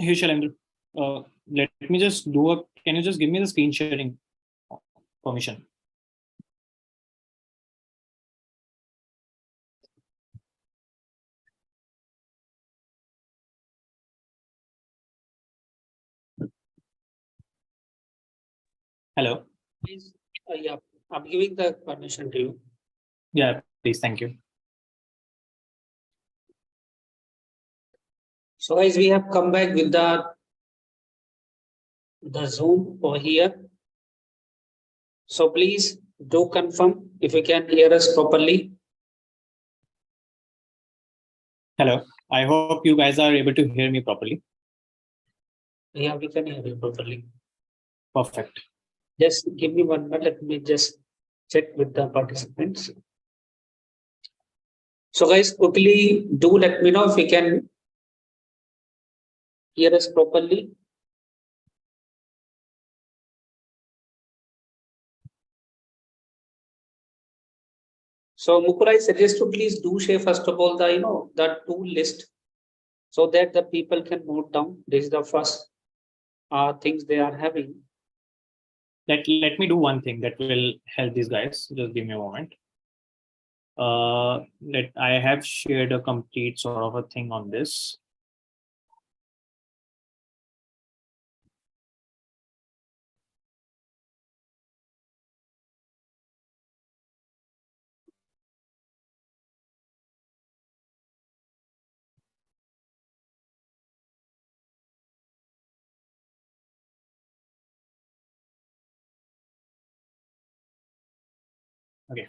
Hey Shailendra, let me just do a. Can you just give me the screen sharing permission? Hello. Please, yeah, I'm giving the permission to you. Yeah, please. Thank you. So guys, we have come back with the Zoom over here. So please do confirm if you can hear us properly. Hello. I hope you guys are able to hear me properly. Yeah, we can hear you properly. Perfect. Just give me 1 minute. Let me just check with the participants. So guys, quickly do let me know if you can hear us properly. So Mukul, I suggest to please do share first of all the tool list so that the people can note down. This is the first things they are having. Let me do one thing that will help these guys. Just give me a moment. Let I have shared a complete sort of a thing on this. Okay.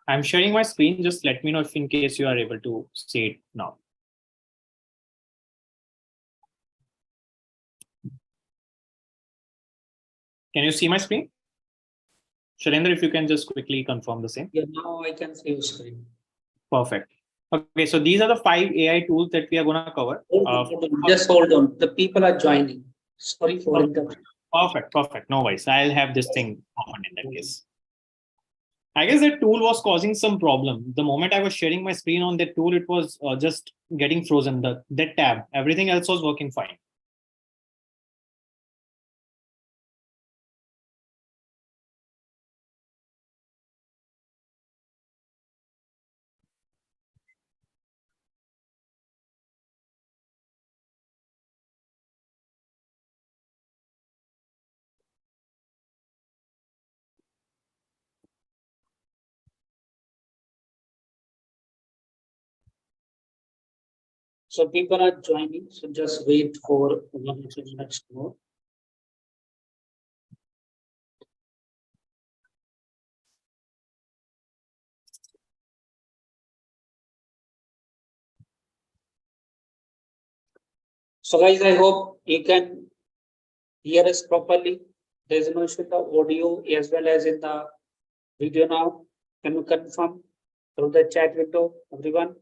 I'm sharing my screen. Just let me know if in case you are able to see it now. Can you see my screen? Shailendra, if you can just quickly confirm the same. Yeah, now I can see your screen. Perfect. Okay, so these are the 5 AI tools that we are going to cover. Just hold on. The people are joining. Sorry for interruption. Perfect. No worries. I'll have this thing open in that case. I guess that tool was causing some problem. The moment I was sharing my screen on that tool, it was just getting frozen. That tab, everything else was working fine. So people are joining. So just wait for 1 or 2 minutes more. So guys, I hope you can hear us properly. There is no issue in the audio as well as in the video now. Can you confirm through the chat window, everyone?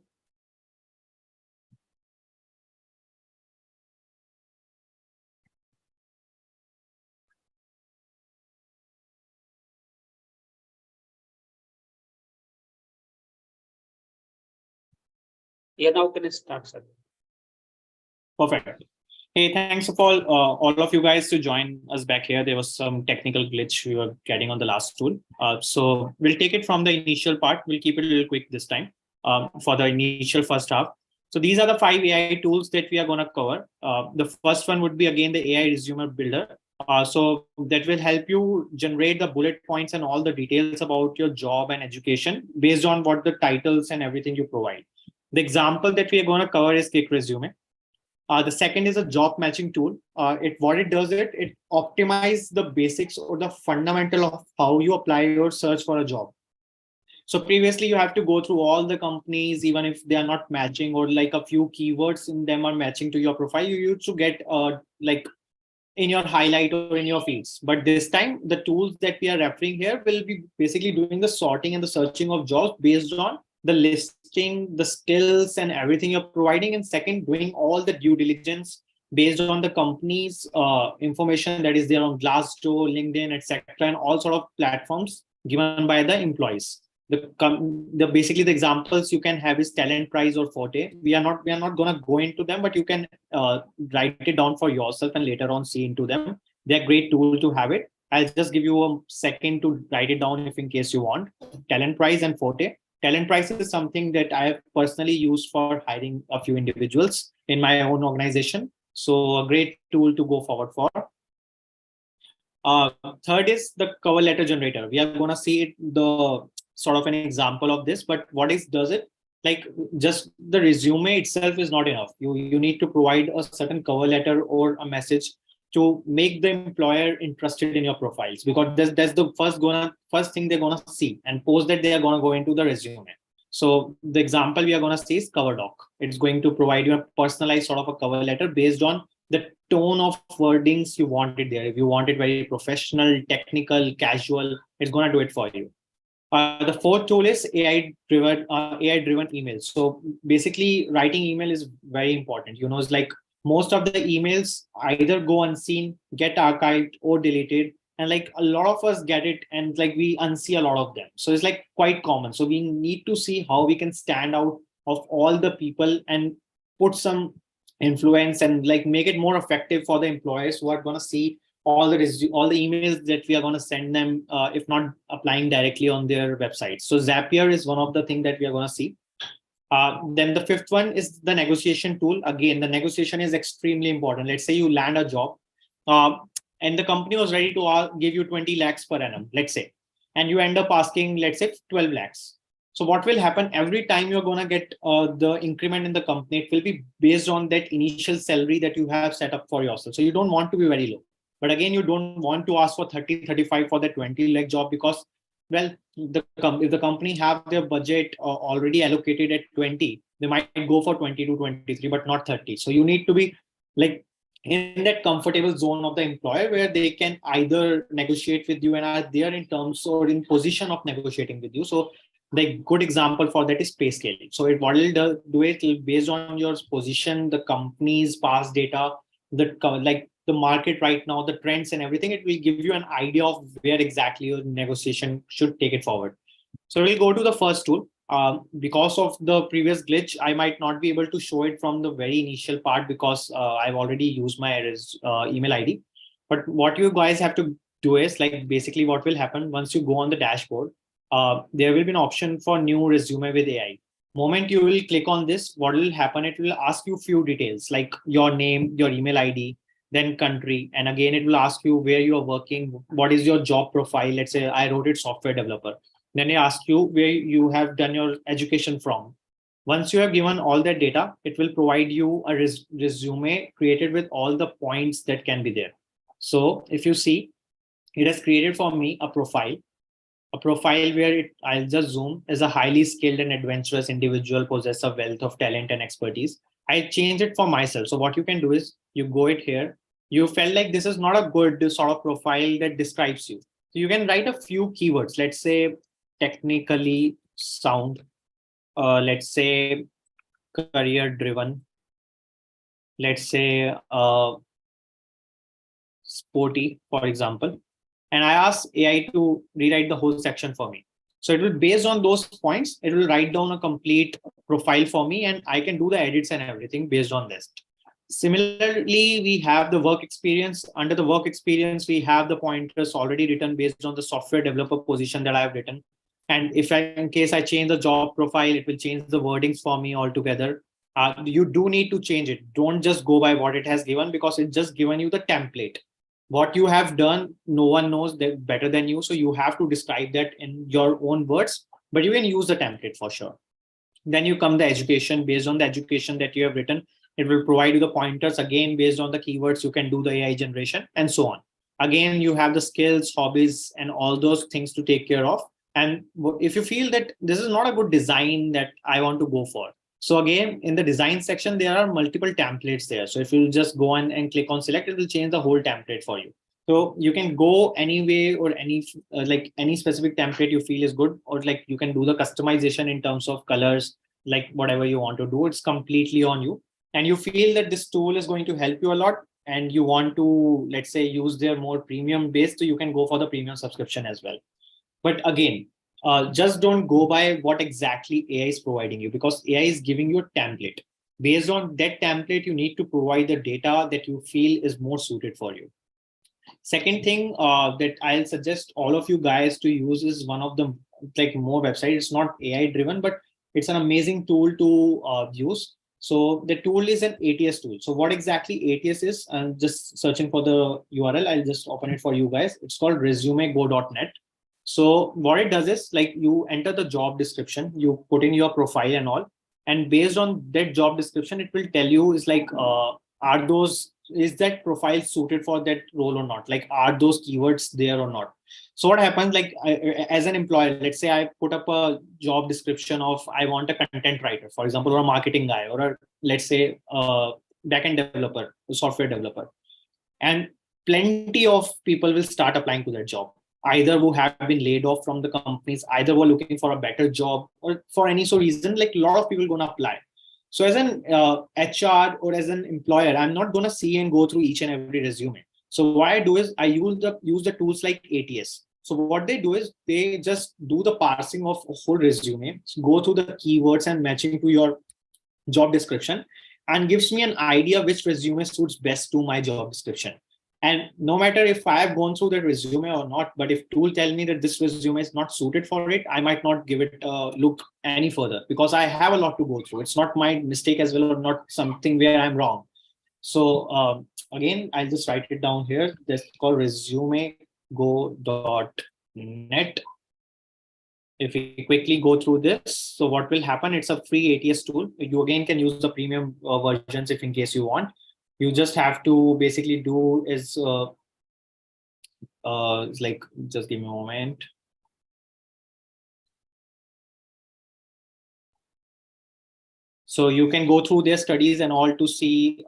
Yeah, now can I start, sir? Perfect. Hey, thanks of all of you guys to join us back here. There was some technical glitch we were getting on the last tool. So we'll take it from the initial part. We'll keep it a little quick this time for the initial first half. So these are the 5 AI tools that we are going to cover. The first one would be again the AI resume builder. So that will help you generate the bullet points and all the details about your job and education based on what the titles and everything you provide. The example that we are going to cover is Kick Resume. The second is a job matching tool. What it does it optimizes the basics or the fundamental of how you apply your search for a job. So previously you have to go through all the companies, even if they are not matching or like a few keywords in them are matching to your profile. You used to get like in your highlight or in your fields. But this time, the tools that we are referring here will be basically doing the sorting and the searching of jobs based on the listing, the skills, and everything you're providing. And second, doing all the due diligence based on the company's information that is there on Glassdoor, LinkedIn, etc., and all sort of platforms given by the employees. Basically the examples you can have is Talent Price or Forte. We are not going to go into them, but you can write it down for yourself and later on see into them. They're a great tool to have it. I'll just give you a second to write it down if in case you want. Talent Price and Forte. Talent Price is something that I have personally used for hiring a few individuals in my own organization. So a great tool to go forward for. Third is the cover letter generator. We are going to see it, the sort of an example of this, but what is does it? Like just the resume itself is not enough. You need to provide a certain cover letter or a message to make the employer interested in your profiles, because that's the first thing they're gonna see, and post that they are gonna go into the resume. So the example we are gonna see is cover doc. It's going to provide you a personalized sort of a cover letter based on the tone of wordings you want it there. If you want it very professional, technical, casual, it's going to do it for you. The fourth tool is AI driven emails. So basically, writing email is very important. It's like most of the emails either go unseen, get archived, or deleted, and like a lot of us get it, and like we unsee a lot of them. So it's like quite common. So we need to see how we can stand out of all the people and put some influence and like make it more effective for the employers who are going to see all the emails that we are going to send them, if not applying directly on their website. So Zapier is one of the things that we are going to see. Then the fifth one is the negotiation tool. Again, the negotiation is extremely important. Let's say you land a job, uh, and the company was ready to give you 20 lakhs per annum, let's say, and you end up asking, let's say, 12 lakhs. So what will happen every time you're going to get the increment in the company, it will be based on that initial salary that you have set up for yourself. So you don't want to be very low. But again, you don't want to ask for 30, 35 for the 20 lakh job, because, well, if the company have their budget already allocated at 20, they might go for 20 to 23, but not 30. So you need to be like in that comfortable zone of the employer where they can either negotiate with you and are there in terms or in position of negotiating with you. So the good example for that is pay scaling. So what it'll do it based on your position, the company's past data, like the market right now, the trends and everything, it will give you an idea of where exactly your negotiation should take it forward. So we'll go to the first tool. Because of the previous glitch, I might not be able to show it from the very initial part because I've already used my email ID. But what you guys have to do is like basically what will happen once you go on the dashboard, there will be an option for new resume with AI. Moment you will click on this, what will happen? It will ask you few details like your name, your email ID, then country, and again it will ask you where you are working, what is your job profile. Let's say I wrote it software developer. Then they ask you where you have done your education from. Once you have given all that data, it will provide you a resume created with all the points that can be there. So if you see, it has created for me a profile where I'll just zoom, is a highly skilled and adventurous individual, possess a wealth of talent and expertise. I change it for myself. So what you can do is you go it here. You felt like this is not a good sort of profile that describes you. So you can write a few keywords. Let's say technically sound. Let's say career driven. Let's say sporty, for example. And I ask AI to rewrite the whole section for me. So it will, based on those points, it will write down a complete profile for me, and I can do the edits and everything based on this. Similarly, we have the work experience. Under the work experience, we have the pointers already written based on the software developer position that I have written. And if in case I change the job profile, it will change the wordings for me altogether. You do need to change it. Don't just go by what it has given, because it's just given you the template. What you have done, no one knows that better than you. So you have to describe that in your own words, but you can use the template for sure. Then you come the education. Based on the education that you have written, it will provide you the pointers again based on the keywords. You can do the AI generation and so on. Again, you have the skills, hobbies, and all those things to take care of. And if you feel that this is not a good design that I want to go for, so again, in the design section, there are multiple templates there. So if you just go on and click on select, it will change the whole template for you. So you can go any way or like any specific template you feel is good, or like you can do the customization in terms of colors, like whatever you want to do. It's completely on you. And you feel that this tool is going to help you a lot, and you want to, let's say, use their more premium base, so you can go for the premium subscription as well. But again, just don't go by what exactly AI is providing you, because AI is giving you a template. Based on that template, you need to provide the data that you feel is more suited for you. Second thing that I'll suggest all of you guys to use is one of the like more websites. It's not AI driven, but it's an amazing tool to use. So the tool is an ATS tool. So what exactly ATS is? I'm just searching for the URL. I'll just open it for you guys. It's called resumego.net. So what it does is like you enter the job description, you put in your profile and all, and based on that job description, it will tell you is like are those is that profile suited for that role or not? Like are those keywords there or not? So what happens like as an employer, let's say I put up a job description of I want a content writer, for example, or a marketing guy, or a let's say backend developer, a software developer, and plenty of people will start applying to that job, either who have been laid off from the companies, either who are looking for a better job, or for any so reason, like a lot of people going to apply. So as an HR or as an employer, I'm not going to see and go through each and every resume. So what I do is I use the tools like ATS. So what they do is they just do the parsing of a whole resume, go through the keywords and matching to your job description, and gives me an idea which resume suits best to my job description. And no matter if I have gone through that resume or not, but if tool tell me that this resume is not suited for it, I might not give it a look any further, because I have a lot to go through. It's not my mistake as well, or not something where I'm wrong. So again, I'll just write it down here. That's called resumego.net. If we quickly go through this, so what will happen, it's a free ATS tool. You again can use the premium versions if in case you want. You just have to basically do is like, just give me a moment. So you can go through their studies and all to see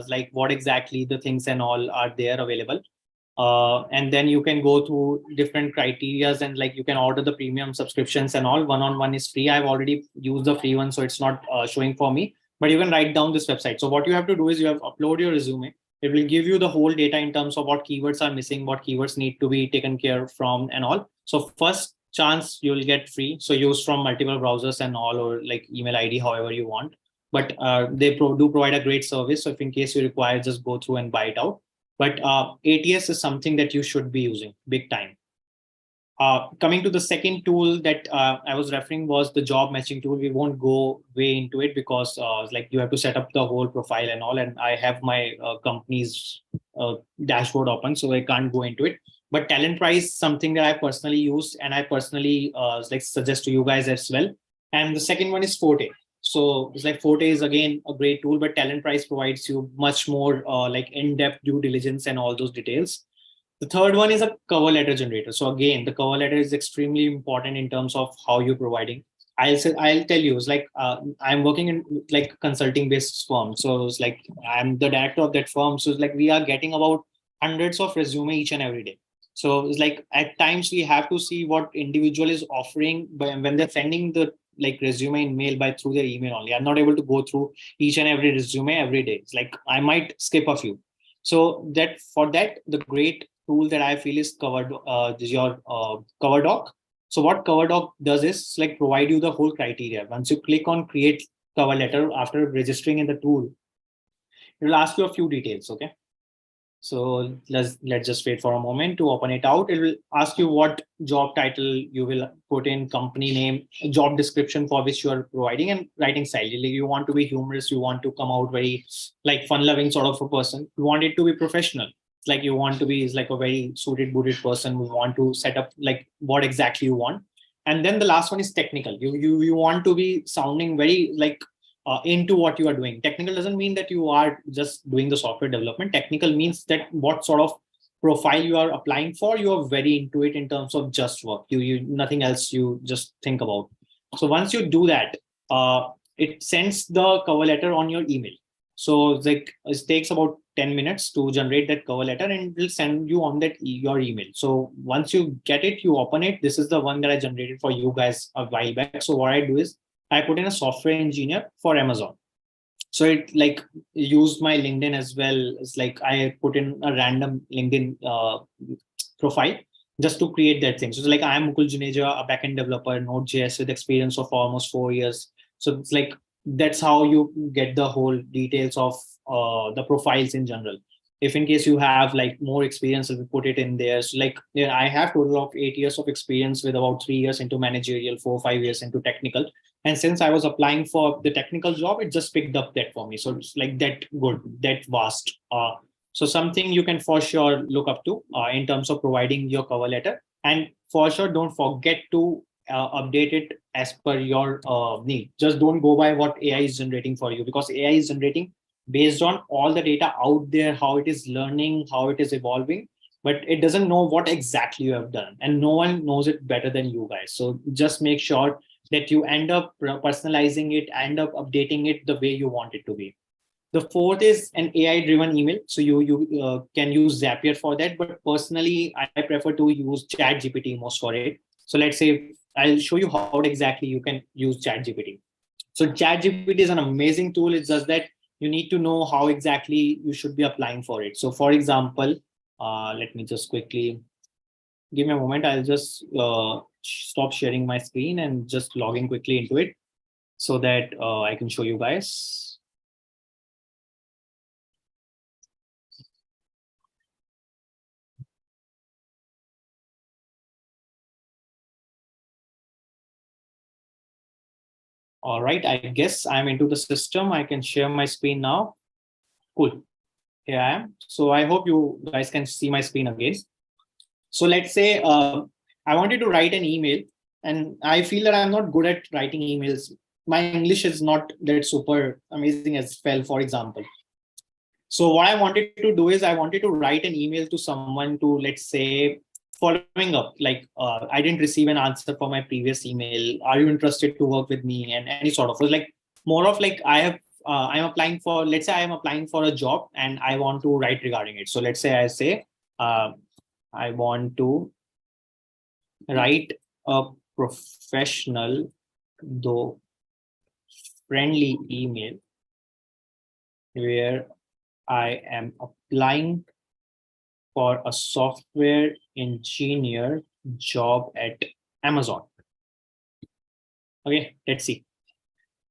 like what exactly the things and all are there available. And then you can go through different criterias, and like you can order the premium subscriptions and all. One-on-one is free. I've already used the free one, so it's not showing for me, but you can write down this website. So what you have to do is you have upload your resume. It will give you the whole data in terms of what keywords are missing, what keywords need to be taken care from and all. So first chance you'll get free. So use from multiple browsers and all, or like email ID, however you want. But they do provide a great service. So if in case you require, just go through and buy it out. But ATS is something that you should be using big time. Coming to the second tool that I was referring was the job matching tool. We won't go way into it because like you have to set up the whole profile and all. And I have my company's dashboard open, so I can't go into it. But Talent Price, something that I personally use and I personally like suggest to you guys as well. And the second one is Forte. So it's like Forte is again a great tool, but Talent Price provides you much more like in-depth due diligence and all those details. The third one is a cover letter generator. So again, the cover letter is extremely important in terms of how you're providing. I'll tell you, it's like I'm working in like consulting based firm. So it's like I'm the director of that firm. So it's like we are getting about hundreds of resume each and every day. So it's like at times we have to see what individual is offering, but when they're sending the like resume in mail by through their email only, I'm not able to go through each and every resume every day. It's like I might skip a few. So that for that, the great tool that I feel is covered is your cover doc. So what cover doc does is like provide you the whole criteria. Once you click on create cover letter after registering in the tool, it will ask you a few details. Okay. So let's just wait for a moment to open it out. It will ask you what job title you will put in, company name, job description for which you are providing, and writing style. Like you want to be humorous, you want to come out very like fun-loving sort of a person. You want it to be professional. Like you want to be is like a very suited, booted person who want to set up like what exactly you want. And then the last one is technical. You want to be sounding very like into what you are doing. Technical doesn't mean that you are just doing the software development. Technical means that what sort of profile you are applying for, you are very into it in terms of just work. You nothing else. You just think about. So once you do that, it sends the cover letter on your email. So like it takes about 10 minutes to generate that cover letter, and it will send you on that your email. So once you get it, you open it. This is the one that I generated for you guys a while back. So what I do is I put in a software engineer for Amazon. So it like used my LinkedIn as well. It's like I put in a random LinkedIn profile. just to create that thing. So it's like, I'm Mukul Juneja, a backend developer, Node.js with experience of almost 4 years. So it's like, that's how you get the whole details of the profiles in general. If in case you have like more experience, we put it in there. So like, yeah, I have total of 8 years of experience with about 3 years into managerial, 4 or 5 years into technical. And since I was applying for the technical job, it just picked up that for me. So it's like that good, that vast. So something you can for sure look up to in terms of providing your cover letter. And for sure, don't forget to update it as per your need. Just don't go by what AI is generating for you, because AI is generating based on all the data out there, how it is learning, how it is evolving, but it doesn't know what exactly you have done. And no one knows it better than you guys. So just make sure that you end up personalizing it, end up updating it the way you want it to be. The fourth is an AI driven email. So you can use Zapier for that, but personally, I prefer to use Chat GPT most for it. So let's say I'll show you how exactly you can use Chat GPT. So Chat GPT is an amazing tool. It's just that you need to know how exactly you should be applying for it. So for example, let me just quickly give me a moment. I'll just stop sharing my screen and just logging quickly into it so that I can show you guys. All right, I guess I'm into the system. I can share my screen now. Cool. Here I am. So I hope you guys can see my screen again. So let's say I wanted to write an email, and I feel that I'm not good at writing emails. My English is not that super amazing as FEL, for example. So what I wanted to do is I wanted to write an email to someone to, let's say, following up, like I didn't receive an answer for my previous email. Are you interested to work with me? And any sort of, it was like more of like I'm applying for, let's say I am applying for a job and I want to write regarding it. So let's say I say, uh, I want to write a professional though friendly email where I am applying for a software engineer job at Amazon. Okay, let's see.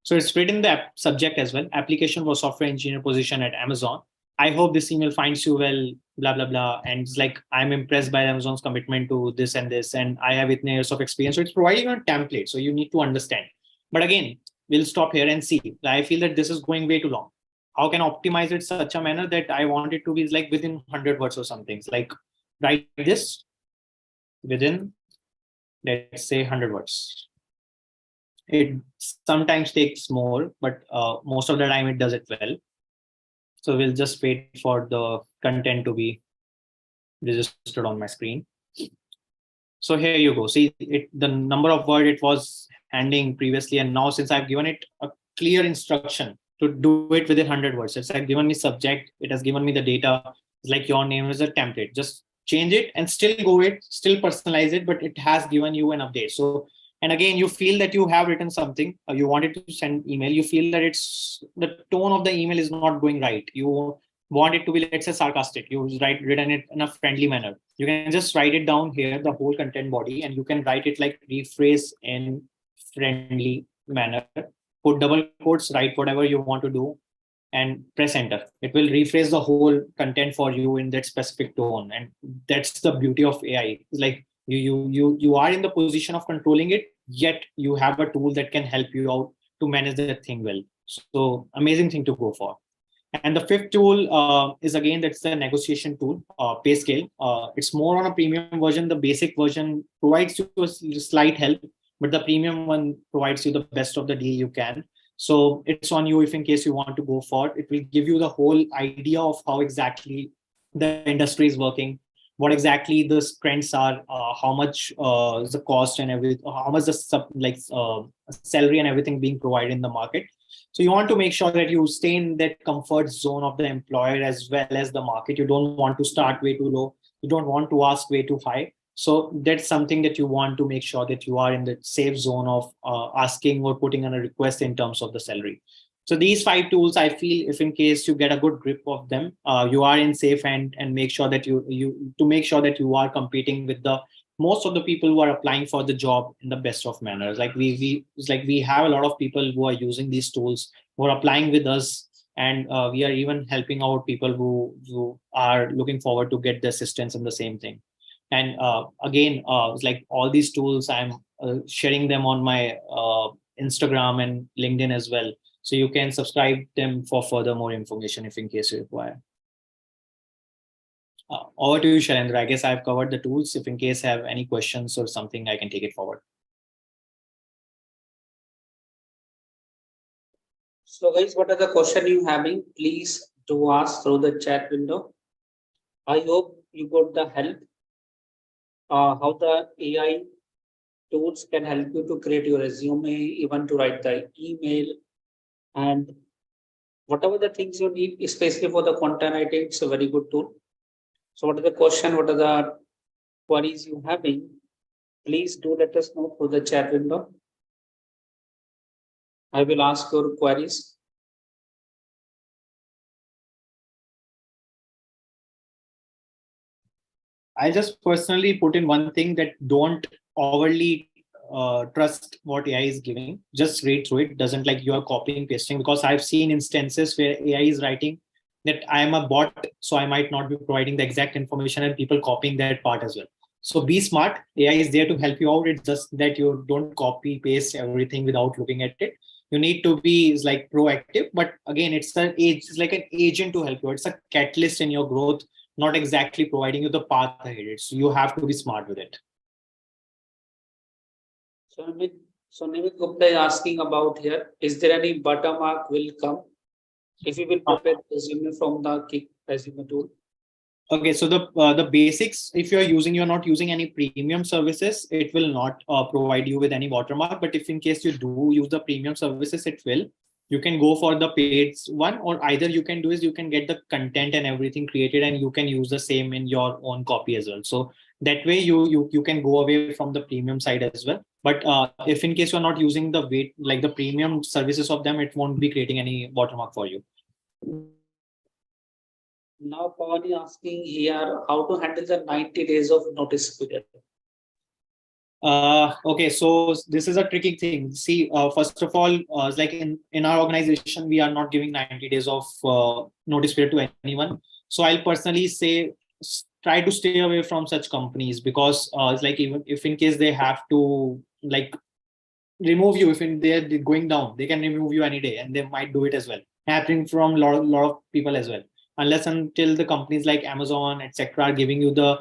So it's written the subject as well. Application for software engineer position at Amazon. I hope this email finds you well, blah, blah, blah. And it's like, I'm impressed by Amazon's commitment to this and this, and I have 8 years of experience. So it's providing a template. So you need to understand. But again, we'll stop here and see. I feel that this is going way too long. How can I optimize it such a manner that I want it to be like within 100 words or something? It's like, write this within, let's say, 100 words. It sometimes takes more, but most of the time it does it well. So we'll just wait for the content to be registered on my screen. So here you go. See, the number of word it was handing previously, and now since I've given it a clear instruction to do it within 100 words, it's like given me subject, it has given me the data. It's like your name is a template. Just change it and still go it, still personalize it, but it has given you an update. So, and again, you feel that you have written something, you wanted to send email, you feel that it's the tone of the email is not going right. You want it to be, let's say, sarcastic. You written it in a friendly manner. You can just write it down here, the whole content body, and you can write it like rephrase in friendly manner. Put double quotes, write whatever you want to do, and press enter. It will rephrase the whole content for you in that specific tone. And that's the beauty of AI. It's like you are in the position of controlling it, yet you have a tool that can help you out to manage that thing well. So amazing thing to go for. And the fifth tool is again, that's the negotiation tool, pay scale. It's more on a premium version. The basic version provides you a slight help, but the premium one provides you the best of the deal you can. So it's on you if in case you want to go for it. It will give you the whole idea of how exactly the industry is working, what exactly the trends are, how much is the cost and everything, how much the salary and everything being provided in the market. So you want to make sure that you stay in that comfort zone of the employer as well as the market. You don't want to start way too low. You don't want to ask way too high. So that's something that you want to make sure that you are in the safe zone of asking or putting on a request in terms of the salary. So these 5 tools, I feel, if in case you get a good grip of them, you are in safe and make sure that you to make sure that you are competing with the most of the people who are applying for the job in the best of manners. Like we it's like we have a lot of people who are using these tools, who are applying with us, and we are even helping out people who are looking forward to get the assistance in the same thing. And again, it's like all these tools, I'm sharing them on my Instagram and LinkedIn as well, so you can subscribe them for further more information if in case you require. Over to you, Sharendra. I guess I've covered the tools. If in case I have any questions or something, I can take it forward. So guys, what are the question you having? Please do ask through the chat window. I hope you got the help. How the AI tools can help you to create your resume, even to write the email, and whatever the things you need, especially for the content writing, it's a very good tool. So what are the question? What are the queries you having? Please do let us know through the chat window. I will ask your queries. I just personally put in one thing, that don't overly trust what AI is giving. Just read through it. Doesn't like you are copying pasting, because I've seen instances where AI is writing that I am a bot, so I might not be providing the exact information, and people copying that part as well. So be smart. AI is there to help you out. It's just that you don't copy paste everything without looking at it. You need to be is like proactive, but again, it's like an agent to help you. It's a catalyst in your growth, not exactly providing you the path ahead. So you have to be smart with it. So Nimit Gupta is asking about here, is there any watermark will come if you will prepare the resume from the Kick resume tool? Okay, so the basics, if you're not using any premium services, it will not provide you with any watermark. But if in case you do use the premium services, it will. You can go for the paid one, or either you can do is you can get the content and everything created, and you can use the same in your own copy as well. So that way you can go away from the premium side as well. But if in case you're not using the weight like the premium services of them, it won't be creating any watermark for you. Now Pawan is asking here how to handle the 90 days of notice period. Okay, so this is a tricky thing. See, first of all, it's like in our organization, we are not giving 90 days of notice period to anyone. So I'll personally say try to stay away from such companies, because it's like even if in case they have to like remove you, if in they're going down, they can remove you any day, and they might do it as well. Happening from lot of people as well. Unless until the companies like Amazon, etc., are giving you the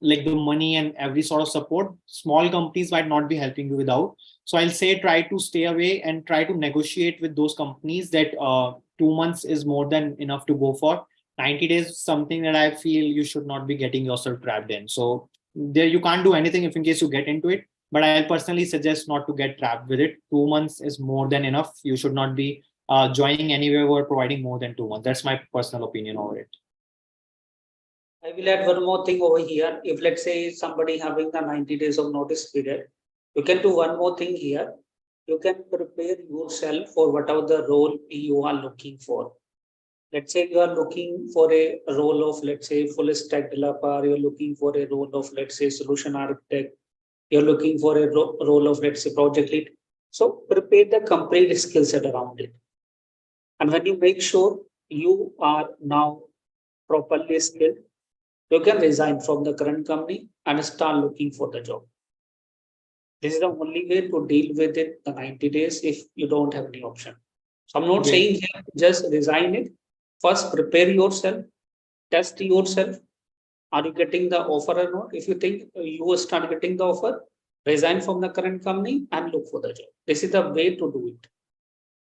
like the money and every sort of support, small companies might not be helping you without. So I'll say try to stay away and try to negotiate with those companies that 2 months is more than enough to go for. 90 days is something that I feel you should not be getting yourself trapped in. So there you can't do anything if in case you get into it, but I personally suggest not to get trapped with it. 2 months is more than enough. You should not be joining anywhere or providing more than 2 months. That's my personal opinion over it. I will add one more thing over here. If let's say somebody having the 90 days of notice period, you can do one more thing here. You can prepare yourself for whatever the role you are looking for. Let's say you are looking for a role of, let's say, full stack developer, you're looking for a role of, let's say, solution architect, you're looking for a role of, let's say, project lead. So prepare the complete skill set around it. And when you make sure you are now properly skilled, you can resign from the current company and start looking for the job. This is the only way to deal with it the 90 days if you don't have any option. So I'm not Great. saying here just resign it. First, prepare yourself, test yourself. Are you getting the offer or not? If you think you will start getting the offer, resign from the current company and look for the job. This is the way to do it.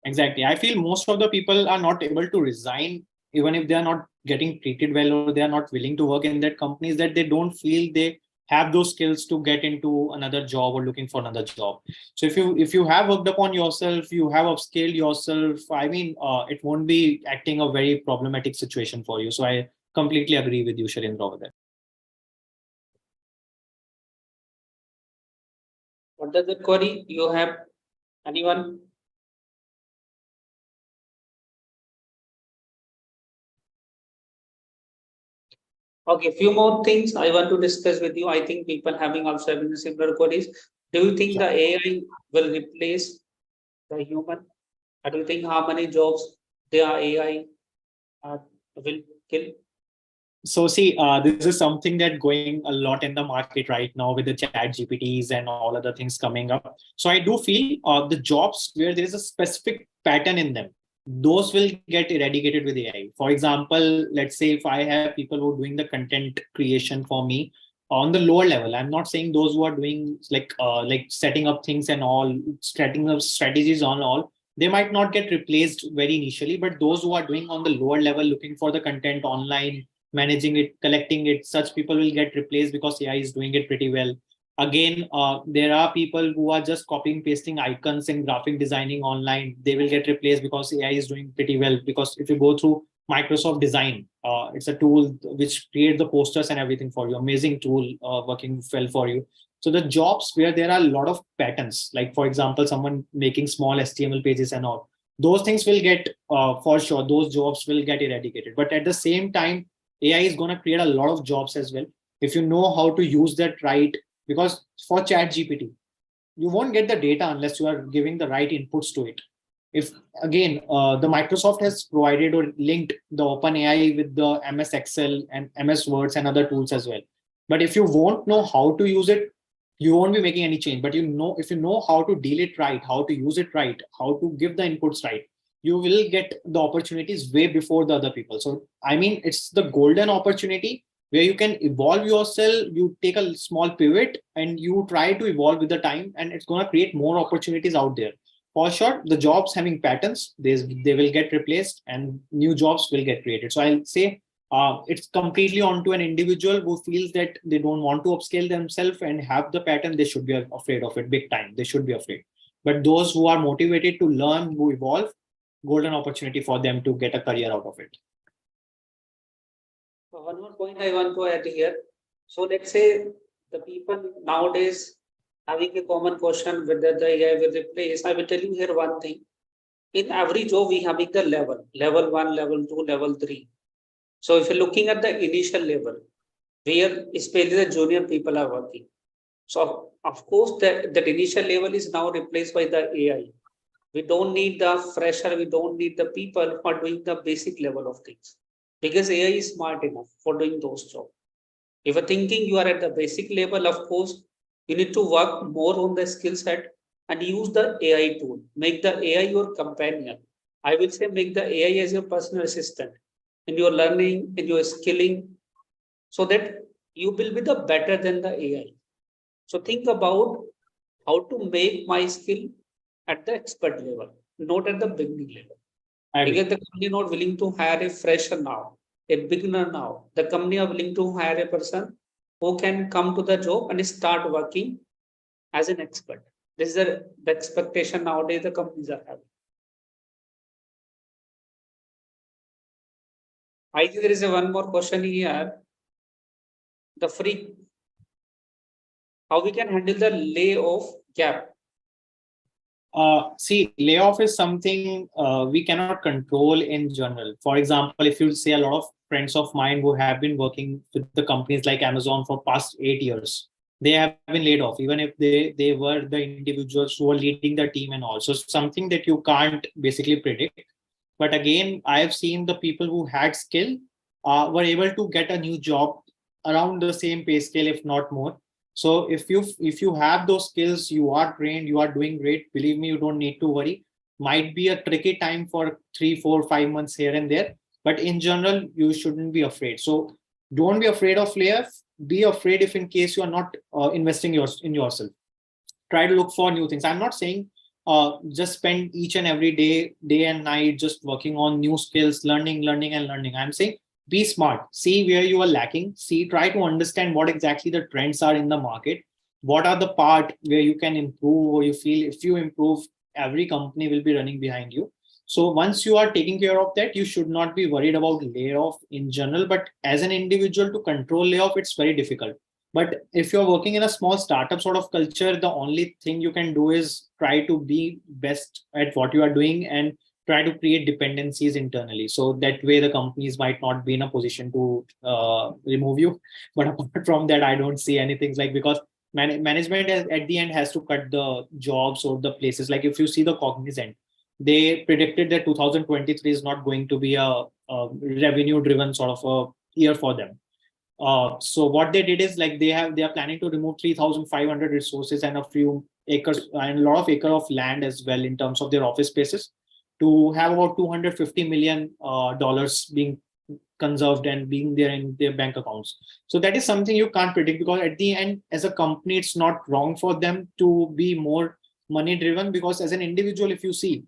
Exactly. I feel most of the people are not able to resign, even if they are not getting treated well or they are not willing to work in that companies, that they don't feel they have those skills to get into another job or looking for another job. So if you have worked upon yourself, you have upscaled yourself, I mean, it won't be acting a very problematic situation for you. So I completely agree with you, Sharindra, over there. What does the query you have? Anyone? Okay, few more things I want to discuss with you. I think people having also having similar queries. Do you think Sure. the AI will replace the human? Or do you think how many jobs the AI will kill? So see, this is something that going a lot in the market right now with the chat GPTs and all other things coming up. So I do feel the jobs where there is a specific pattern in them, those will get eradicated with AI. For example, let's say if I have people who are doing the content creation for me on the lower level, I'm not saying those who are doing like setting up things and all, setting up strategies on all, they might not get replaced very initially, but those who are doing on the lower level, looking for the content online, managing it, collecting it, such people will get replaced because AI is doing it pretty well. Again, there are people who are just copying, pasting icons and graphic designing online. They will get replaced because AI is doing pretty well. Because if you go through Microsoft Design, it's a tool which creates the posters and everything for you. Amazing tool, working well for you. So the jobs where there are a lot of patterns, like for example, someone making small HTML pages and all, those things will get for sure. Those jobs will get eradicated. But at the same time, AI is going to create a lot of jobs as well. If you know how to use that right, because for Chat GPT, you won't get the data unless you are giving the right inputs to it. If again, the Microsoft has provided or linked the OpenAI with the MS Excel and MS Words and other tools as well. But if you won't know how to use it, you won't be making any change. But you know, if you know how to deal it right, how to use it right, how to give the inputs right, you will get the opportunities way before the other people. So I mean, it's the golden opportunity where you can evolve yourself. You take a small pivot and you try to evolve with the time, and it's going to create more opportunities out there. For sure, the jobs having patterns, they will get replaced and new jobs will get created. So I'll say it's completely onto an individual who feels that they don't want to upscale themselves and have the pattern. They should be afraid of it big time. They should be afraid. But those who are motivated to learn, who evolve, golden opportunity for them to get a career out of it. One more point I want to add here. So let's say the people nowadays having a common question whether the AI will replace. I will tell you here one thing. In every job, we having the level one, level two, level three. So if you're looking at the initial level, where especially the junior people are working. So of course that initial level is now replaced by the AI. We don't need the fresher, we don't need the people for doing the basic level of things. Because AI is smart enough for doing those jobs. If you're thinking you are at the basic level, of course, you need to work more on the skill set and use the AI tool. Make the AI your companion. I will say make the AI as your personal assistant in your learning, in your skilling, so that you will be the better than the AI. So think about how to make my skill at the expert level, not at the beginning level. I agree. Because the company not willing to hire a fresher now, a beginner now. The company are willing to hire a person who can come to the job and start working as an expert. This is the expectation nowadays the companies are having. I think there is a one more question here. The free, how we can handle the layoff gap. See, layoff is something we cannot control in general. For example, if you say a lot of friends of mine who have been working with the companies like Amazon for past 8 years, they have been laid off, even if they were the individuals who were leading the team and all. So something that you can't basically predict. But again, I have seen the people who had skill were able to get a new job around the same pay scale, if not more. So if you have those skills, you are trained, you are doing great. Believe me, you don't need to worry. Might be a tricky time for 3, 4, 5 months here and there, but in general, you shouldn't be afraid. So don't be afraid of layoff. Be afraid if in case you are not investing in yourself. Try to look for new things. I'm not saying just spend each and every day and night just working on new skills, learning and learning. I'm saying be smart, see where you are lacking, see, try to understand what exactly the trends are in the market, what are the part where you can improve, or you feel if you improve, every company will be running behind you. So once you are taking care of that, you should not be worried about layoff in general. But as an individual to control layoff, it's very difficult. But if you're working in a small startup sort of culture, the only thing you can do is try to be best at what you are doing and try to create dependencies internally. So that way the companies might not be in a position to remove you. But apart from that, I don't see anything like, because management at the end has to cut the jobs or the places. Like if you see the Cognizant, they predicted that 2023 is not going to be a revenue driven sort of a year for them. So what they did is like they are planning to remove 3,500 resources and a few acres and a lot of acre of land as well in terms of their office spaces, to have about 250 million dollars being conserved and being there in their bank accounts. So that is something you can't predict, because at the end, as a company, it's not wrong for them to be more money driven, because as an individual, if you see,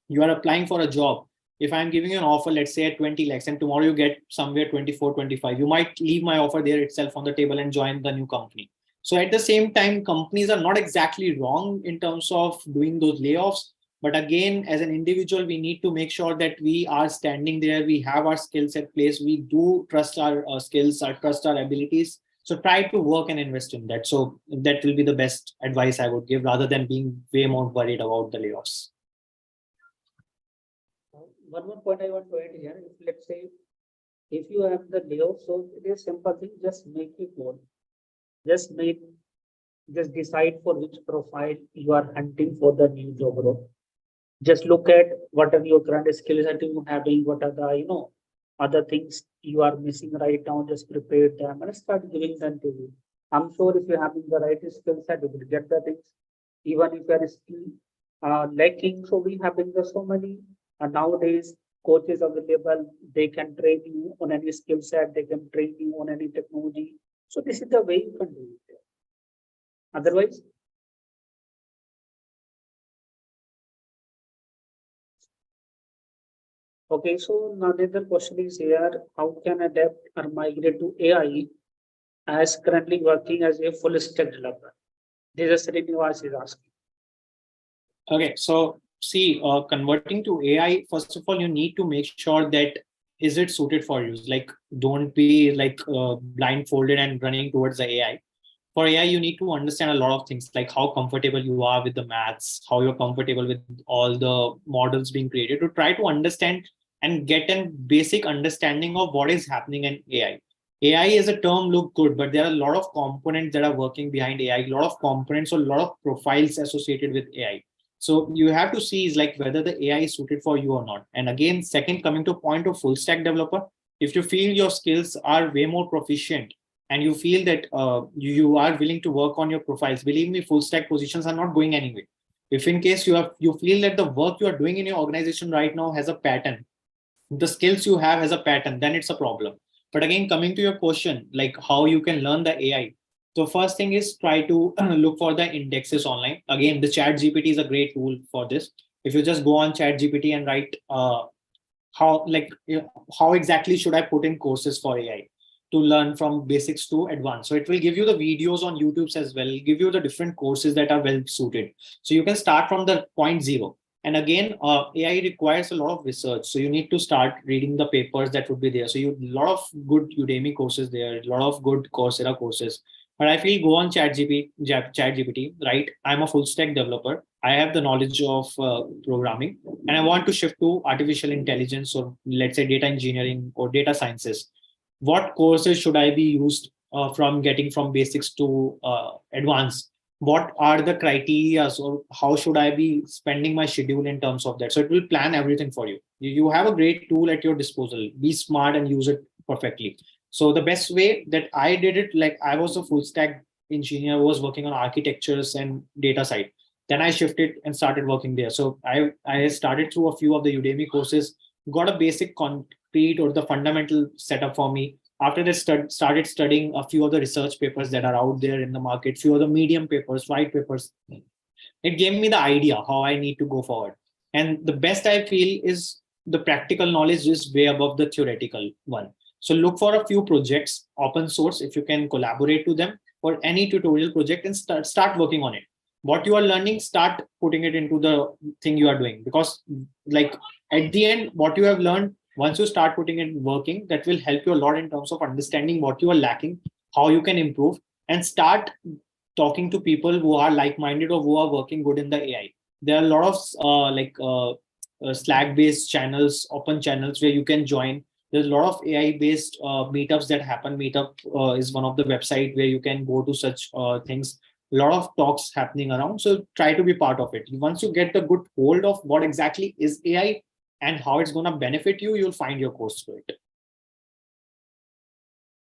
you are applying for a job. If I'm giving you an offer, let's say at 20 lakhs, and tomorrow you get somewhere 24, 25, you might leave my offer there itself on the table and join the new company. So at the same time, companies are not exactly wrong in terms of doing those layoffs. But again, as an individual, we need to make sure that we are standing there, we have our skills at place, we do trust our skills, our trust our abilities. So try to work and invest in that. So that will be the best advice I would give, rather than being way more worried about the layoffs. One more point I want to add here. If let's say if you have the layoff, so it is simple thing, just make it goal. Just make just decide for which profile you are hunting for the new job role. Just look at what are your current skills that you having, what are the other things you are missing right now, just prepare them and start giving them to you. I'm sure if you're having the right skill set, you will get the things. Even if you are still lacking, so we having the so many nowadays coaches available, they can train you on any skill set, they can train you on any technology. So this is the way you can do it. Otherwise, okay, so now another question is here, how can adapt or migrate to AI as currently working as a full stack developer? This is Srinivas is asking. Okay, so see, converting to AI, first of all, you need to make sure that is it suited for you. Like, don't be like blindfolded and running towards the AI. For AI, you need to understand a lot of things, like how comfortable you are with the maths, how you're comfortable with all the models being created, to try to understand and get a basic understanding of what is happening in AI. AI is a term look good, but there are a lot of components that are working behind AI, a lot of components or a lot of profiles associated with AI. So you have to see is like whether the AI is suited for you or not. And again, second, coming to point of full stack developer, if you feel your skills are way more proficient and you feel that you are willing to work on your profiles, believe me, full stack positions are not going anywhere. If in case you feel that the work you are doing in your organization right now has a pattern, the skills you have has a pattern, then it's a problem. But again, coming to your question, like how you can learn the AI. So first thing is try to look for the indexes online. Again, the chat GPT is a great tool for this. If you just go on chat GPT and write how like how exactly should I put in courses for AI to learn from basics to advanced. So it will give you the videos on YouTube as well, give you the different courses that are well suited. So you can start from the point zero. And again, AI requires a lot of research. So you need to start reading the papers that would be there. So you a lot of good Udemy courses there, a lot of good Coursera courses. But I feel go on ChatGPT, right? I'm a full stack developer. I have the knowledge of programming, and I want to shift to artificial intelligence, or let's say data engineering or data sciences. What courses should I be used from getting from basics to advanced? What are the criteria, or how should I be spending my schedule in terms of that? So it will plan everything for you. You have a great tool at your disposal. Be smart and use it perfectly. So the best way that I did it, like I was a full stack engineer, was working on architectures and data side. Then I shifted and started working there. So I started through a few of the Udemy courses, got a basic concrete or the fundamental setup for me. After that, started studying a few of the research papers that are out there in the market, few of the medium papers, white papers. It gave me the idea how I need to go forward. And the best I feel is the practical knowledge is way above the theoretical one. So look for a few projects, open source, if you can collaborate to them, or any tutorial project, and start working on it. What you are learning, start putting it into the thing you are doing. Because like at the end, what you have learned, once you start putting it working, that will help you a lot in terms of understanding what you are lacking, how you can improve, and start talking to people who are like-minded or who are working good in the AI. There are a lot of Slack based channels, open channels where you can join. There's a lot of AI based meetups that happen. Meetup is one of the website where you can go to such things. A lot of talks happening around, so try to be part of it. Once you get the good hold of what exactly is AI and how it's going to benefit you, you'll find your course to it.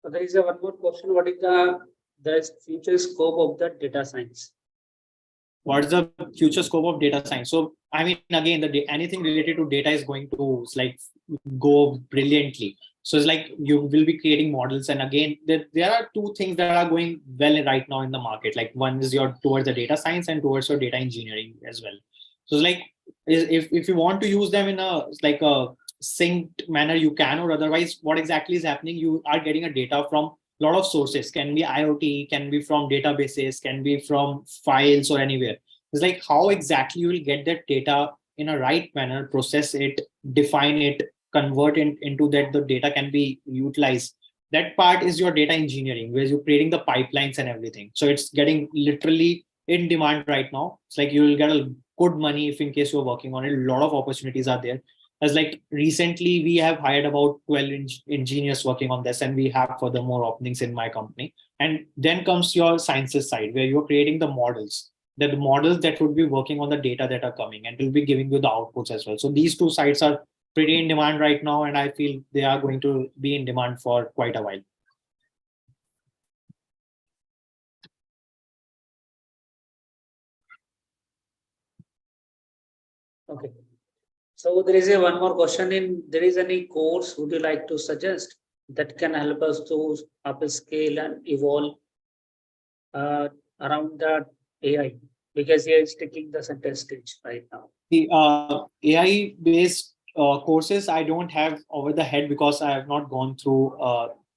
So there is a one more question. What is the future scope of the data science? What's the future scope of data science? So I mean, again, anything related to data is going to like go brilliantly. So it's like you will be creating models, and again, there are two things that are going well right now in the market. Like one is your towards the data science and towards your data engineering as well. So it's like if you want to use them in a like a synced manner, you can, or otherwise, what exactly is happening? You are getting a data from a lot of sources. Can be IoT, can be from databases, can be from files or anywhere. It's like how exactly you will get that data in a right manner, process it, define it, convert it into that the data can be utilized. That part is your data engineering, where you're creating the pipelines and everything. So it's getting literally in demand right now. It's like you will get a good money if in case you're working on it. A lot of opportunities are there. As like recently we have hired about 12 engineers working on this, and we have further more openings in my company. And then comes your sciences side, where you're creating the models, that the models that would be working on the data that are coming and will be giving you the outputs as well. So these two sides are pretty in demand right now, and I feel they are going to be in demand for quite a while. Okay. So there is a one more question. There is any course would you like to suggest that can help us to upscale and evolve around the AI? Because AI is taking the center stage right now. The AI based courses I don't have over the head, because I have not gone through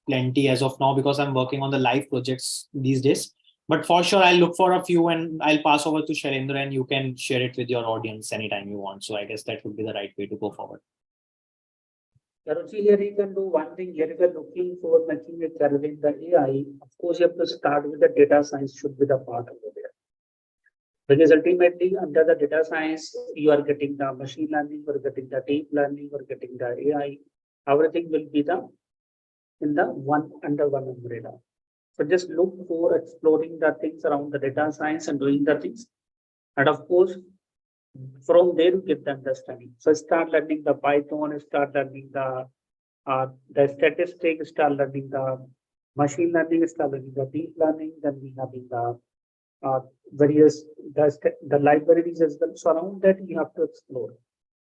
plenty as of now, because I'm working on the live projects these days. But for sure, I'll look for a few and I'll pass over to Sharendra, and you can share it with your audience anytime you want. So I guess that would be the right way to go forward. Karuchi, here you can do one thing. Here you are looking for making a career in the AI. Of course, you have to start with the data science should be the part over there. Because ultimately, under the data science, you are getting the machine learning, you are getting the deep learning, you are getting the AI. Everything will be in the under one umbrella. So just look for exploring the things around the data science and doing the things. And of course, from there you get the understanding. So start learning the Python, start learning the statistics, start learning the machine learning, start learning the deep learning, then we have the various the libraries as well. So around that you have to explore.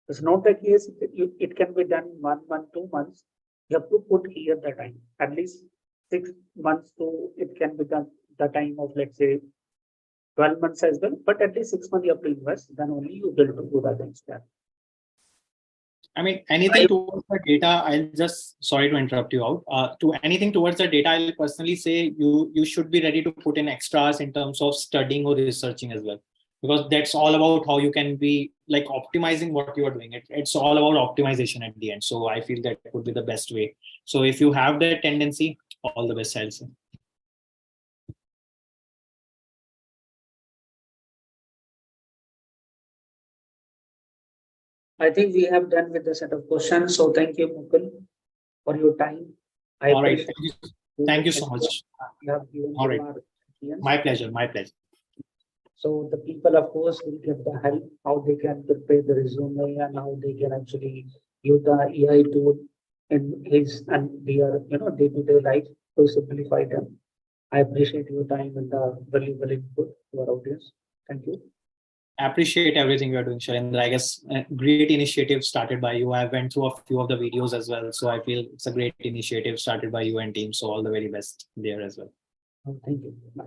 It's not the case it can be done in 1 month, 2 months. You have to put here the time, at least 6 months to it can be done the time of let's say 12 months as well, but at least 6 months you have to invest, then only you will do the things there. I mean, anything towards the data, I'll just, sorry to interrupt you out. To anything towards the data, I'll personally say you should be ready to put in extras in terms of studying or researching as well. Because that's all about how you can be like optimizing what you are doing. It's all about optimization at the end. So I feel that would be the best way. So if you have that tendency, all the best, I'll say. I think we have done with the set of questions. So thank you, Mukul, for your time. All right. Thank you so much. You have given all right. My pleasure. My pleasure. So the people, of course, will get the help how they can prepare the resume and how they can actually use the AI tool in his and their day-to-day life to simplify them. I appreciate your time and the valuable input to our audience. Thank you. I appreciate everything you're doing, Sharendra. I guess a great initiative started by you. I went through a few of the videos as well. So I feel it's a great initiative started by you and team. So all the very best there as well. Thank you. Bye.